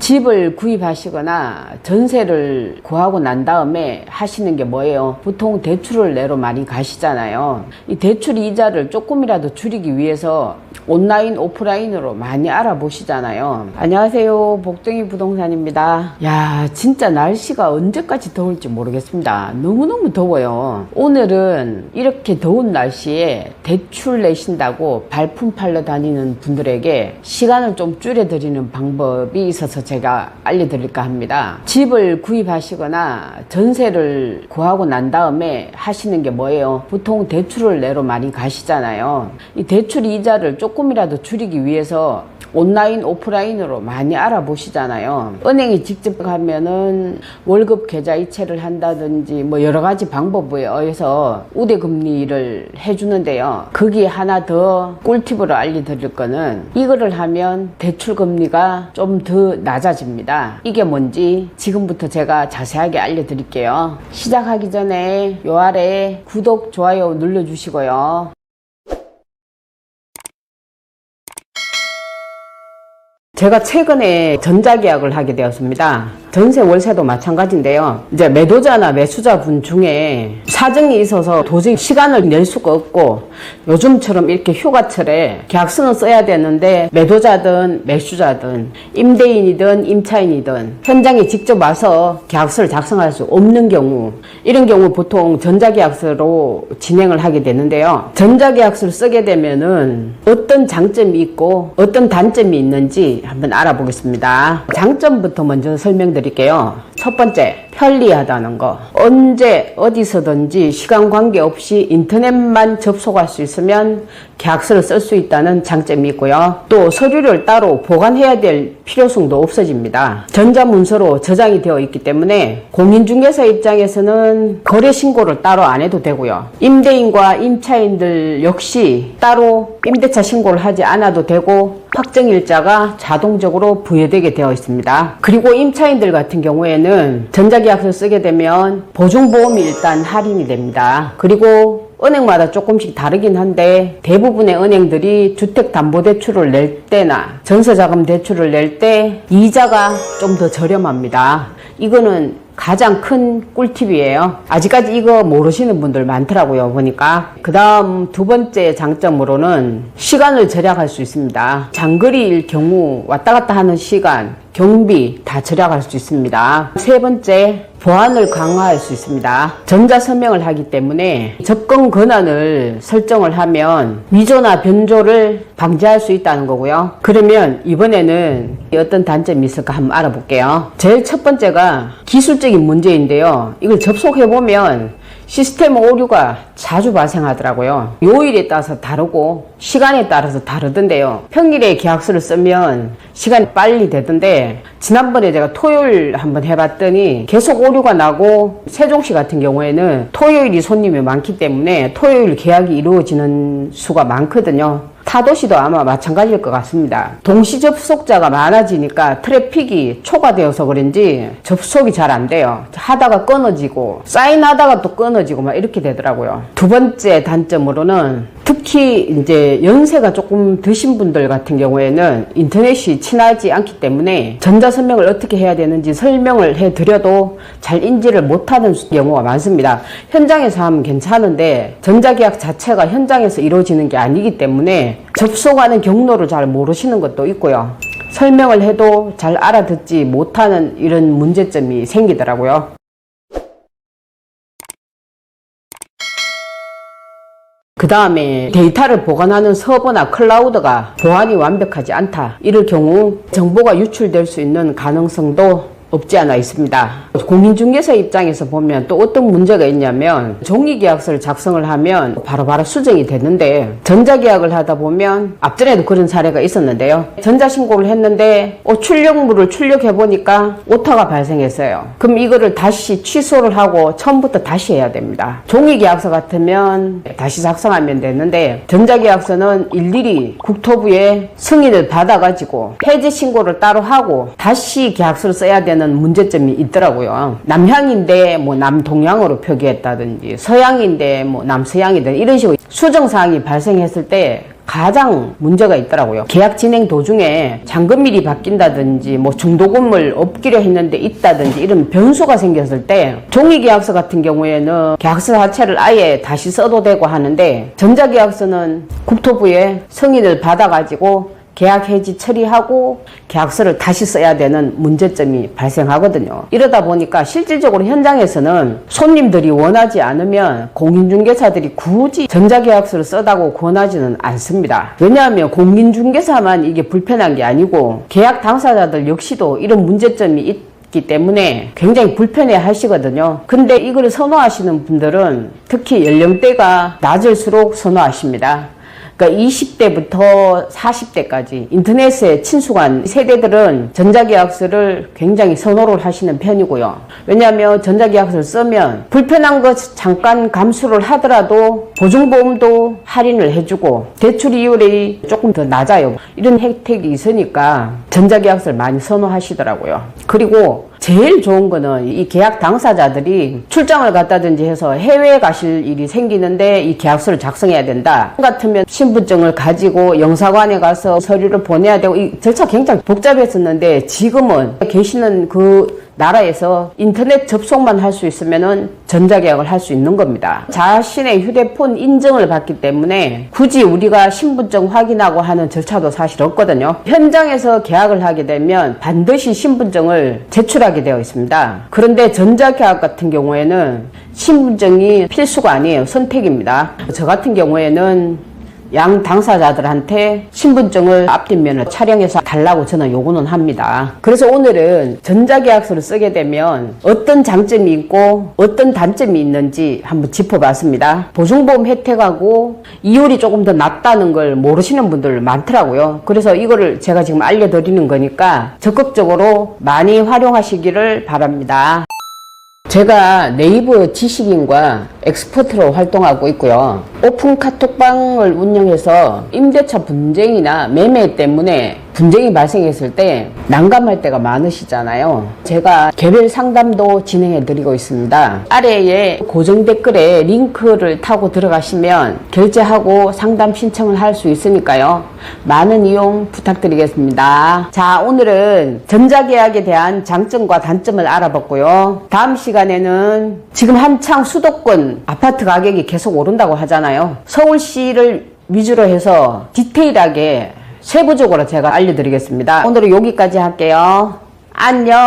집을 구입하시거나 전세를 구하고 난 다음에 하시는 게 뭐예요? 보통 대출을 내러 많이 가시잖아요. 이 대출 이자를 조금이라도 줄이기 위해서 온라인, 오프라인으로 많이 알아보시잖아요. 안녕하세요. 복덩이 부동산입니다. 야, 진짜 날씨가 언제까지 더울지 모르겠습니다. 너무너무 더워요. 오늘은 이렇게 더운 날씨에 대출 내신다고 발품 팔러 다니는 분들에게 시간을 좀 줄여드리는 방법이 있어서 제가 알려드릴까 합니다. 집을 구입하시거나 전세를 구하고 난 다음에 하시는 게 뭐예요? 보통 대출을 내러 많이 가시잖아요. 이 대출 이자를 조금이라도 줄이기 위해서 온라인, 오프라인으로 많이 알아보시잖아요. 은행에 직접 가면은 월급 계좌 이체를 한다든지 뭐 여러 가지 방법에 의해서 우대금리를 해주는데요. 거기에 하나 더 꿀팁으로 알려드릴 거는 이거를 하면 대출금리가 좀 더 낮아집니다. 이게 뭔지 지금부터 제가 자세하게 알려드릴게요. 시작하기 전에 요 아래 구독, 좋아요 눌러주시고요. 제가 최근에 전자계약을 하게 되었습니다. 전세 월세도 마찬가지인데요. 이제 매도자나 매수자분 중에 사정이 있어서 도저히 시간을 낼 수가 없고 요즘처럼 이렇게 휴가철에 계약서는 써야 되는데 매도자든 매수자든 임대인이든 임차인이든 현장에 직접 와서 계약서를 작성할 수 없는 경우, 이런 경우 보통 전자계약서로 진행을 하게 되는데요. 전자계약서를 쓰게 되면은 어떤 장점이 있고 어떤 단점이 있는지 한번 알아보겠습니다. 장점부터 먼저 설명드릴게요. 첫 번째, 편리하다는 거. 언제 어디서든지 시간 관계없이 인터넷만 접속할 수 있으면 계약서를 쓸 수 있다는 장점이 있고요. 또 서류를 따로 보관해야 될 필요성도 없어집니다. 전자문서로 저장이 되어 있기 때문에 공인중개사 입장에서는 거래 신고를 따로 안 해도 되고요. 임대인과 임차인들 역시 따로 임대차 신고를 하지 않아도 되고 확정일자가 자동적으로 부여되게 되어 있습니다. 그리고 임차인들 같은 경우에는 전자계약서 쓰게 되면 보증보험이 일단 할인이 됩니다. 그리고 은행마다 조금씩 다르긴 한데 대부분의 은행들이 주택담보대출을 낼 때나 전세자금 대출을 낼 때 이자가 좀 더 저렴합니다. 이거는 가장 큰 꿀팁이에요. 아직까지 이거 모르시는 분들 많더라고요, 보니까. 그 다음 두 번째 장점으로는 시간을 절약할 수 있습니다. 장거리일 경우 왔다 갔다 하는 시간, 경비 다 절약할 수 있습니다. 세 번째, 보안을 강화할 수 있습니다. 전자서명을 하기 때문에 접근 권한을 설정을 하면 위조나 변조를 방지할 수 있다는 거고요. 그러면 이번에는 어떤 단점이 있을까 한번 알아볼게요. 제일 첫 번째가 기술적인 문제인데요. 이걸 접속해보면 시스템 오류가 자주 발생하더라고요. 요일에 따라서 다르고 시간에 따라서 다르던데요. 평일에 계약서를 쓰면 시간이 빨리 되던데 지난번에 제가 토요일 한번 해봤더니 계속 오류가 나고 세종시 같은 경우에는 토요일이 손님이 많기 때문에 토요일 계약이 이루어지는 수가 많거든요. 타도시도 아마 마찬가지일 것 같습니다. 동시 접속자가 많아지니까 트래픽이 초과되어서 그런지 접속이 잘 안 돼요. 하다가 끊어지고 사인하다가 또 끊어지고 막 이렇게 되더라고요. 두 번째 단점으로는 특히 이제 연세가 조금 드신 분들 같은 경우에는 인터넷이 친하지 않기 때문에 전자서명을 어떻게 해야 되는지 설명을 해드려도 잘 인지를 못하는 경우가 많습니다. 현장에서 하면 괜찮은데 전자계약 자체가 현장에서 이루어지는 게 아니기 때문에 접속하는 경로를 잘 모르시는 것도 있고요. 설명을 해도 잘 알아듣지 못하는 이런 문제점이 생기더라고요. 그 다음에 데이터를 보관하는 서버나 클라우드가 보안이 완벽하지 않다. 이럴 경우 정보가 유출될 수 있는 가능성도 없지 않아 있습니다. 공인중개사 입장에서 보면 또 어떤 문제가 있냐면 종이계약서를 작성을 하면 바로바로 수정이 되는데 전자계약을 하다 보면 앞전에도 그런 사례가 있었는데요. 전자신고를 했는데 출력물을 출력해보니까 오타가 발생했어요. 그럼 이거를 다시 취소를 하고 처음부터 다시 해야 됩니다. 종이계약서 같으면 다시 작성하면 되는데 전자계약서는 일일이 국토부에 승인을 받아가지고 폐지신고를 따로 하고 다시 계약서를 써야 되는 문제점이 있더라고요. 남향인데 뭐 남동향으로 표기했다든지 서향인데 뭐 남서향이든 이런 식으로 수정사항이 발생했을 때 가장 문제가 있더라고요. 계약 진행 도중에 잔금일이 바뀐다든지 뭐 중도금을 업기로 했는데 있다든지 이런 변수가 생겼을 때 종이계약서 같은 경우에는 계약서 자체를 아예 다시 써도 되고 하는데 전자계약서는 국토부에 승인을 받아가지고 계약 해지 처리하고 계약서를 다시 써야 되는 문제점이 발생하거든요. 이러다 보니까 실질적으로 현장에서는 손님들이 원하지 않으면 공인중개사들이 굳이 전자계약서를 써다고 권하지는 않습니다. 왜냐하면 공인중개사만 이게 불편한 게 아니고 계약 당사자들 역시도 이런 문제점이 있기 때문에 굉장히 불편해 하시거든요. 근데 이걸 선호하시는 분들은 특히 연령대가 낮을수록 선호하십니다. 그러니까 20대부터 40대까지 인터넷에 친숙한 세대들은 전자계약서를 굉장히 선호를 하시는 편이고요. 왜냐하면 전자계약서를 쓰면 불편한 것 잠깐 감수를 하더라도 보증보험도 할인을 해주고 대출 이율이 조금 더 낮아요. 이런 혜택이 있으니까 전자계약서를 많이 선호하시더라고요. 그리고 제일 좋은 거는 이 계약 당사자들이 출장을 갔다든지 해서 해외에 가실 일이 생기는데 이 계약서를 작성해야 된다 같으면 신분증을 가지고 영사관에 가서 서류를 보내야 되고 이 절차 굉장히 복잡했었는데 지금은 계시는 그 나라에서 인터넷 접속만 할 수 있으면은 전자계약을 할 수 있는 겁니다. 자신의 휴대폰 인증을 받기 때문에 굳이 우리가 신분증 확인하고 하는 절차도 사실 없거든요. 현장에서 계약을 하게 되면 반드시 신분증을 제출하게 되어 있습니다. 그런데 전자계약 같은 경우에는 신분증이 필수가 아니에요. 선택입니다. 저 같은 경우에는 양 당사자들한테 신분증을 앞뒷면을 촬영해서 달라고 저는 요구는 합니다. 그래서 오늘은 전자계약서를 쓰게 되면 어떤 장점이 있고 어떤 단점이 있는지 한번 짚어봤습니다. 보증보험 혜택하고 이율이 조금 더 낮다는 걸 모르시는 분들 많더라고요. 그래서 이거를 제가 지금 알려드리는 거니까 적극적으로 많이 활용하시기를 바랍니다. 제가 네이버 지식인과 엑스퍼트로 활동하고 있고요. 오픈 카톡방을 운영해서 임대차 분쟁이나 매매 때문에 분쟁이 발생했을 때 난감할 때가 많으시잖아요. 제가 개별 상담도 진행해 드리고 있습니다. 아래에 고정 댓글에 링크를 타고 들어가시면 결제하고 상담 신청을 할 수 있으니까요. 많은 이용 부탁드리겠습니다. 자, 오늘은 전자계약에 대한 장점과 단점을 알아봤고요. 다음 시간에는 지금 한창 수도권 아파트 가격이 계속 오른다고 하잖아요. 서울시를 위주로 해서 디테일하게 세부적으로 제가 알려드리겠습니다. 오늘은 여기까지 할게요. 안녕.